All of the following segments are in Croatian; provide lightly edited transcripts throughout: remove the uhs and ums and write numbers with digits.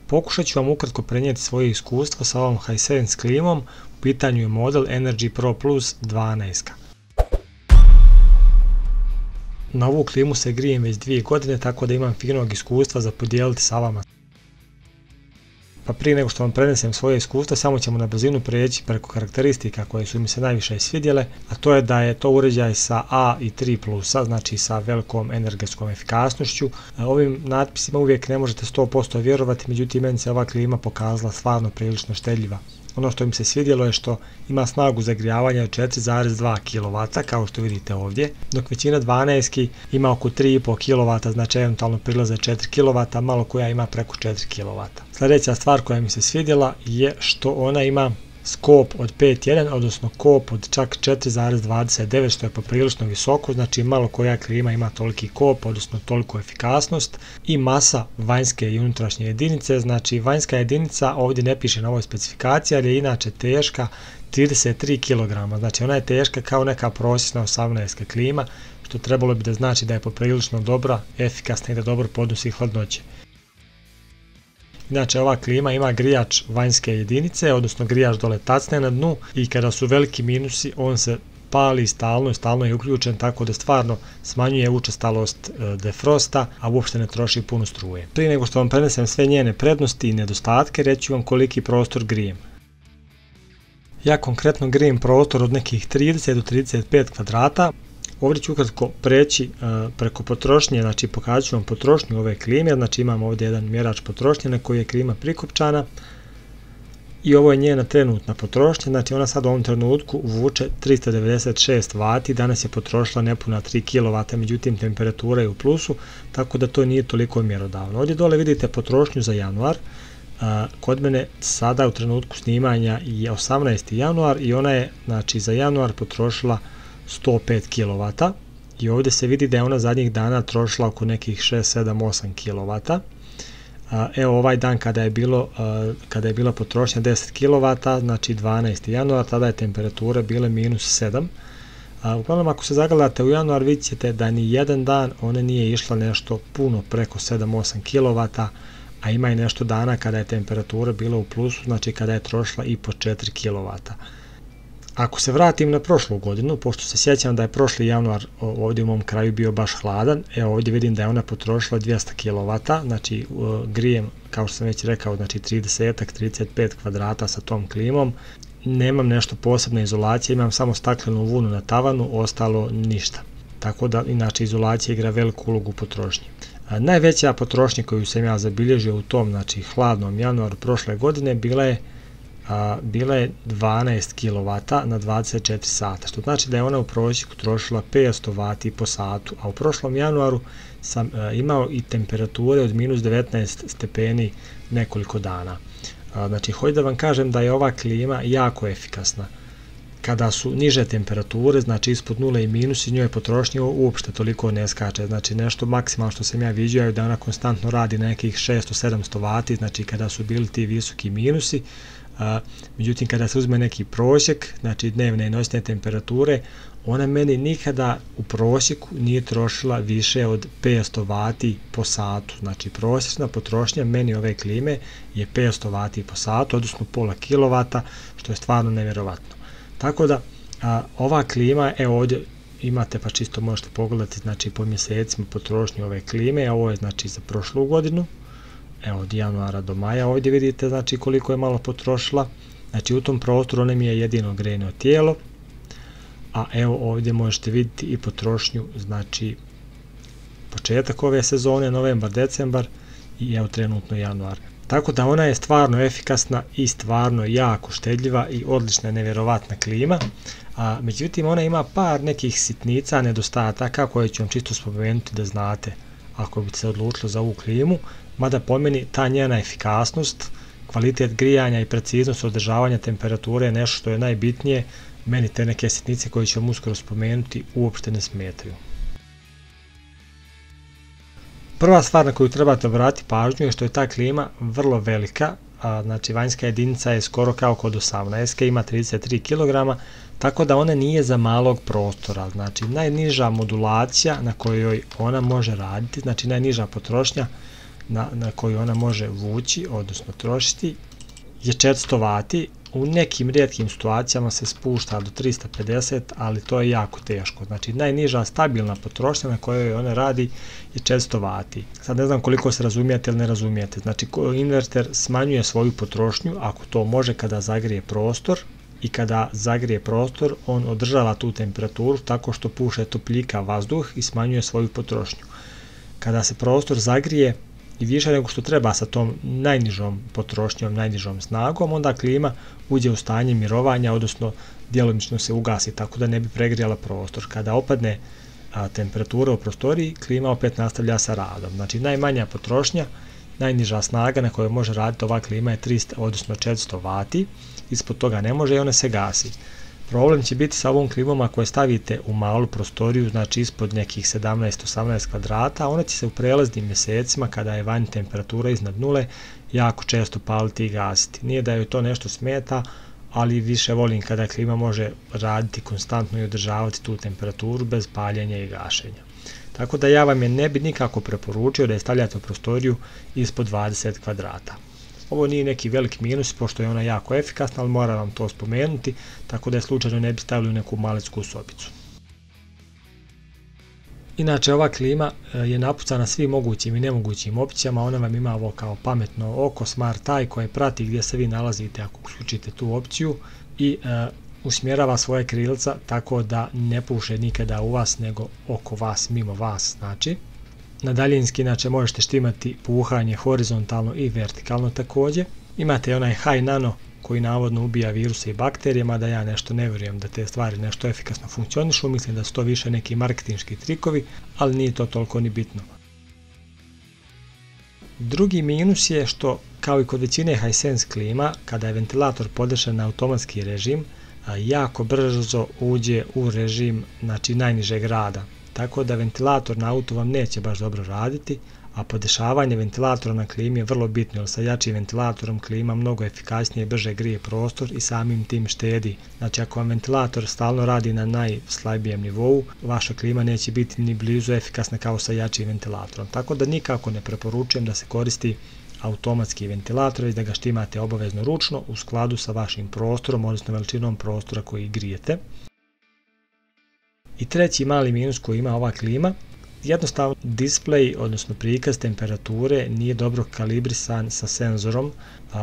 Pokušat ću vam ukratko prenijeti svoje iskustvo sa ovom Hisense klimom, u pitanju je model Energy Pro Plus 12. Na ovu klimu se grijem već 2 godine, tako da imam finog iskustva za podijeliti sa vama. Pa prije nego što vam prenesem svoje iskustvo, samo ćemo na brzinu preći preko karakteristika koje su mi se najviše svidjele, a to je da je to uređaj sa A i 3+, znači sa velikom energetskom efikasnošću. Ovim natpisima uvijek ne možete 100% vjerovati, međutim meni se ova klima pokazala stvarno prilično štedljiva. Ono što mi se svidjelo je što ima snagu zagrijavanja od 4,2 kW, kao što vidite ovdje, dok većina 12 ima oko 3,5 kW, znači eventualno prilaze 4 kW, malo koja ima preko 4 kW. Sljedeća stvar koja mi se svidjela je što ona ima skop od 5.1, odnosno kop od čak 4,29, što je poprilično visoko, znači malo koja klima ima toliki kop, odnosno toliko efikasnost, i masa vanjske i unutrašnje jedinice. Znači vanjska jedinica ovdje ne piše na ovoj specifikaciji, ali je inače teška 33 kg, znači ona je teška kao neka prosječna 18 klima, što trebalo bi da znači da je poprilično dobra, efikasna i da dobro podnosi hladnoće. Inače ova klima ima grijač vanjske jedinice, odnosno grijač dole tacne na dnu, i kada su veliki minusi on se pali stalno je uključen, tako da stvarno smanjuje učestalost defrosta, a uopšte ne troši puno struje. Prije nego što vam prenesem sve njene prednosti i nedostatke, reći vam koliki prostor grijem. Ja konkretno grijem prostor od nekih 30 do 35 kvadrata. Ovdje ću ukratko preći preko potrošnje, znači pokazat ću vam potrošnju ove klime, znači imamo ovdje jedan mjerač potrošnje na koji je klima prikopčana i ovo je njena trenutna potrošnja, znači ona sad u ovom trenutku vuče 396 W, danas je potrošila nepuna 3 kW, međutim temperatura je u plusu, tako da to nije toliko mjerodavno. Ovdje dole vidite potrošnju za januar, kod mene sada u trenutku snimanja je 18. januar i ona je znači za januar potrošila 105 kW i ovdje se vidi da je ona zadnjih dana trošila oko nekih 6, 7, 8 kW. Evo ovaj dan kada je bila potrošnja 10 kW, znači 12. januar, tada je temperatura bila -7. Uglavnom ako se zagledate u januar vidjet ćete da ni jedan dan ona nije išla nešto puno preko 7-8 kW, a ima i nešto dana kada je temperatura bila u plusu, znači kada je trošila i po 4 kW. Ako se vratim na prošlu godinu, pošto se sjećam da je prošli januar ovdje u mom kraju bio baš hladan, evo ovdje vidim da je ona potrošila 200 kW, znači grijem, kao što sam već rekao, znači 35 kvadrata sa tom klimom. Nemam nešto posebne izolacije, imam samo staklenu vunu na tavanu, ostalo ništa. Tako da, inače, izolacija igra veliku ulogu u potrošnji. Najveća potrošnja koju sam ja zabilježio u tom, znači, hladnom januaru prošle godine bila je 12 kW na 24 sata, što znači da je ona u prosjeku trošila 500 W po satu, a u prošlom januaru sam imao i temperature od -19 stepeni nekoliko dana. Znači, hoću da vam kažem da je ova klima jako efikasna. Kada su niže temperature, znači ispod nule i minusi, njoj potrošnja uopšte toliko ne skače. Znači nešto maksimalno što sam ja vidio je da ona konstantno radi nekih 600-700 W, znači kada su bili ti visoki minusi. Međutim, kada se uzme neki prosjek, znači dnevne i noćne temperature, ona meni nikada u prosjeku nije trošila više od 500 W po satu. Znači prosječna potrošnja meni ove klime je 500 W po satu, odnosno pola kW, što je stvarno nevjerovatno. Tako da ova klima, evo ovdje imate, pa čisto možete pogledati, znači po mjesecima potrošnju ove klime, a ovo je znači za prošlu godinu. Evo od januara do maja ovdje vidite znači koliko je malo potrošila. Znači u tom prostoru ona mi je jedino grejno tijelo, a evo ovdje možete vidjeti i potrošnju, znači početak ove sezone, novembar, decembar i evo trenutno januar. Tako da ona je stvarno efikasna i stvarno jako štedljiva i odlična, nevjerovatna klima. Međutim, ona ima par nekih sitnica, nedostataka koje ću vam čisto spomenuti da znate ako bi se odlučilo za ovu klimu, mada po meni ta njena efikasnost, kvalitet grijanja i preciznost održavanja temperature je nešto što je najbitnije. Meni te neke sitnice koje ću vam uskoro spomenuti uopšte ne smetaju. Prva stvar na koju trebate obratiti pažnju je što je ta klima vrlo velika, znači vanjska jedinica je skoro kao kod 18, ima 33 kg, tako da ona nije za malog prostora. Znači najniža modulacija na kojoj ona može raditi, znači najniža potrošnja na koju ona može vući, odnosno trošiti, je 400 W. U nekim rijetkim situacijama se spušta do 350, ali to je jako teško. Znači najniža stabilna potrošnja na kojoj ona radi je 400 W. Sad ne znam koliko se razumijete ili ne razumijete. Znači inverter smanjuje svoju potrošnju ako to može kada zagrije prostor, i kada zagrije prostor on održava tu temperaturu tako što puše topljika vazduh i smanjuje svoju potrošnju. Kada se prostor zagrije i više nego što treba sa tom najnižom potrošnjom, najnižom snagom, onda klima uđe u stanje mirovanja, odnosno djelomično se ugasi tako da ne bi pregrijala prostor. Kada opadne temperatura u prostoriji, klima opet nastavlja sa radom. Znači najmanja potrošnja, najniža snaga na kojoj može raditi ova klima je 300, odnosno 400 W, ispod toga ne može i ona se gasi. Problem će biti sa ovom klimom ako je stavite u malu prostoriju, znači ispod nekih 17-18 kvadrata, ona će se u prelaznim mjesecima, kada je vanja temperatura iznad nule, jako često paliti i gasiti. Nije da joj to nešto smeta, ali više volim kada klima može raditi konstantno i održavati tu temperaturu bez paljenja i gašenja. Tako da ja vam je ne bi nikako preporučio da je stavljate u prostoriju ispod 20 kvadrata. Ovo nije neki veliki minus, pošto je ona jako efikasna, ali moram vam to spomenuti, tako da je slučajno ne bi stavili u neku maletsku sobicu. Inače, ova klima je napucana svim mogućim i nemogućim opcijama, ona vam ima ovo kao pametno oko, Smart Eye, koje prati gdje se vi nalazite ako uključite tu opciju i usmjerava svoje krilca tako da ne puše nikada u vas, nego oko vas, mimo vas, znači. Na daljinski inače možete štimati puhanje horizontalno i vertikalno također. Imate onaj High Nano koji navodno ubija viruse i bakterije, mada ja nešto ne vjerujem da te stvari nešto efikasno funkcionišu, mislim da su to više neki marketinški trikovi, ali nije to toliko ni bitno. Drugi minus je što, kao i kod većine Hisense klima, kada je ventilator podešen na automatski režim, jako brzo uđe u režim, znači, najnižeg rada. Tako da ventilator na autu vam neće baš dobro raditi, a podešavanje ventilatora na klimi je vrlo bitno, jer sa jačim ventilatorom klima mnogo efikasnije i brže grije prostor i samim tim štedi. Znači ako vam ventilator stalno radi na najslabijem nivou, vaša klima neće biti ni blizu efikasna kao sa jačim ventilatorom. Tako da nikako ne preporučujem da se koristi automatski ventilator i da ga štimate obavezno ručno u skladu sa vašim prostorom, odnosno veličinom prostora koji grijete. I treći mali minus koji ima ova klima, jednostavno display, odnosno prikaz temperature nije dobro kalibrisan sa senzorom,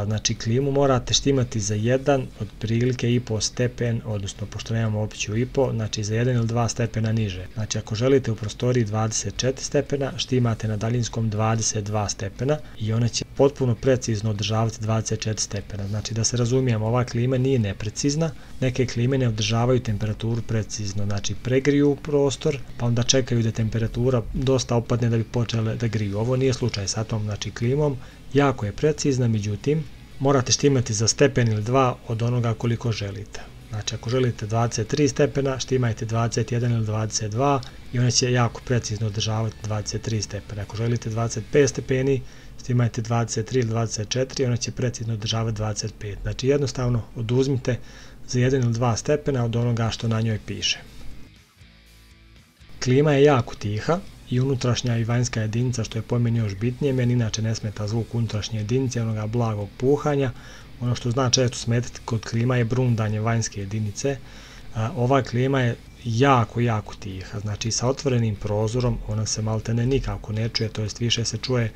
znači klimu morate štimati za jedan otprilike 1,5 stepen, odnosno pošto nemamo opciju 1,5, znači za 1 ili 2 stepena niže. Znači ako želite u prostoriji 24 stepena, štimate na daljinskom 22 stepena i ona će potpuno precizno održavati 24 stepena. Znači da se razumijemo, ova klima nije neprecizna, neke klime ne održavaju temperaturu precizno, znači pregriju prostor, pa onda čekaju da temperatura dosta opadne da bi počele da griju. Ovo nije slučaj sa tom, znači, klimom, jako je precizna, međutim morate štimati za stepen ili 2 od onoga koliko želite. Znači ako želite 23 stepena, štimajte 21 ili 22 i ona će jako precizno održavati 23 stepena. Ako želite 25 stepeni, štimajte 23 ili 24 i ona će precizno održavati 25. Znači jednostavno oduzmite za 1 ili 2 stepena od onoga što na njoj piše. Klima je jako tiha i unutrašnja i vanjska jedinica, što je po meni još bitnije. Meni inače ne smeta zvuk unutrašnje jedinice, onoga blagog puhanja. Ono što zna često smetati kod klima je brundanje vanjske jedinice. Ova klima je jako tiha, znači sa otvorenim prozorom ona se maltene nikako ne čuje, to jest više se čuje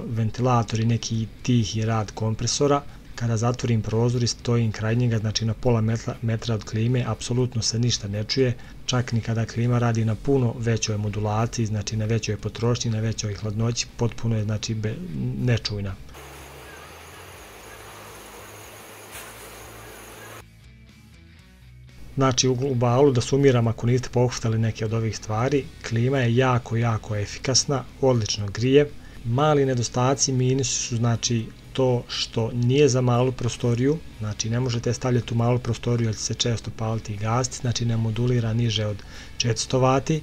ventilator i neki tihi rad kompresora. Kada zatvorim prozor i stojim kraj njega, znači na pola metra od klime, apsolutno se ništa ne čuje, čak ni kada klima radi na puno većoj modulaciji, znači na većoj potrošnji, na većoj hladnoći, potpuno je, znači, nečujna. Znači u globalu, da sumiram ako niste pohvatali neke od ovih stvari, klima je jako efikasna, odlično grije. Mali nedostaci, minusi su, znači, to što nije za malu prostoriju, znači ne možete stavljati u malu prostoriju jer će se često paliti i gasiti, znači ne modulira niže od 400 W,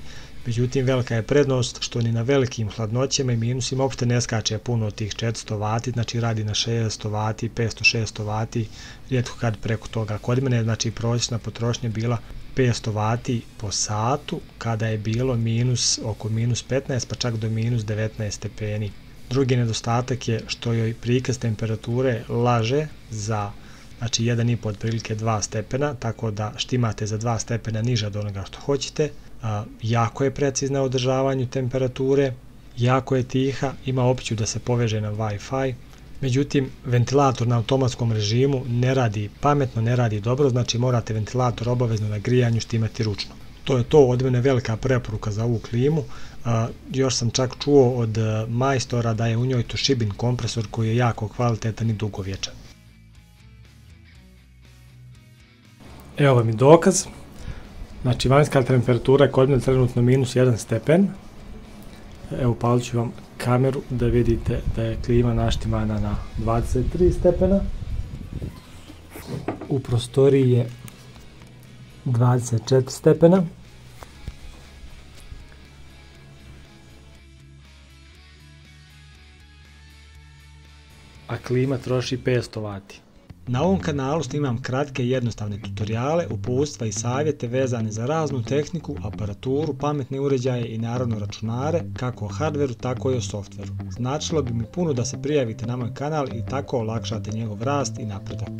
međutim velika je prednost što ni na velikim hladnoćama i minusima uopšte ne skače puno od tih 400 W, znači radi na 600 W, 500-600 W, rijetko kad preko toga. Kod mene je, znači, prosječna potrošnja bila 500 W po satu kada je bilo oko minus 15 pa čak do minus 19 stepeni. Drugi nedostatak je što joj prikaz temperature laže za 1,5 otprilike 2 stepena, tako da štimate za 2 stepena niže od onoga što hoćete. Jako je precizna u održavanju temperature, jako je tiha, ima opciju da se poveže na Wi-Fi. Međutim, ventilator na automatskom režimu ne radi pametno, ne radi dobro, znači morate ventilator obavezno na grijanju štimati ručno. To je to, od mene velika preporuka za ovu klimu. Još sam čak čuo od majstora da je u njoj Toshibin kompresor koji je jako kvalitetan i dugovječan. Evo vam i dokaz. Znači, vanjska temperatura je kod mene trenutno -1 stepen. Evo, upalit ću vam kameru da vidite da je klima naštimana na 23 stepena. U prostoriji je 24 stepena. A klima troši 500 W. Na ovom kanalu snimam kratke i jednostavne tutoriale, uputstva i savjete vezane za raznu tehniku, aparaturu, pametne uređaje i naravno računare, kako o hardveru, tako i o softveru. Značilo bi mi puno da se prijavite na moj kanal i tako olakšate njegov rast i napredak.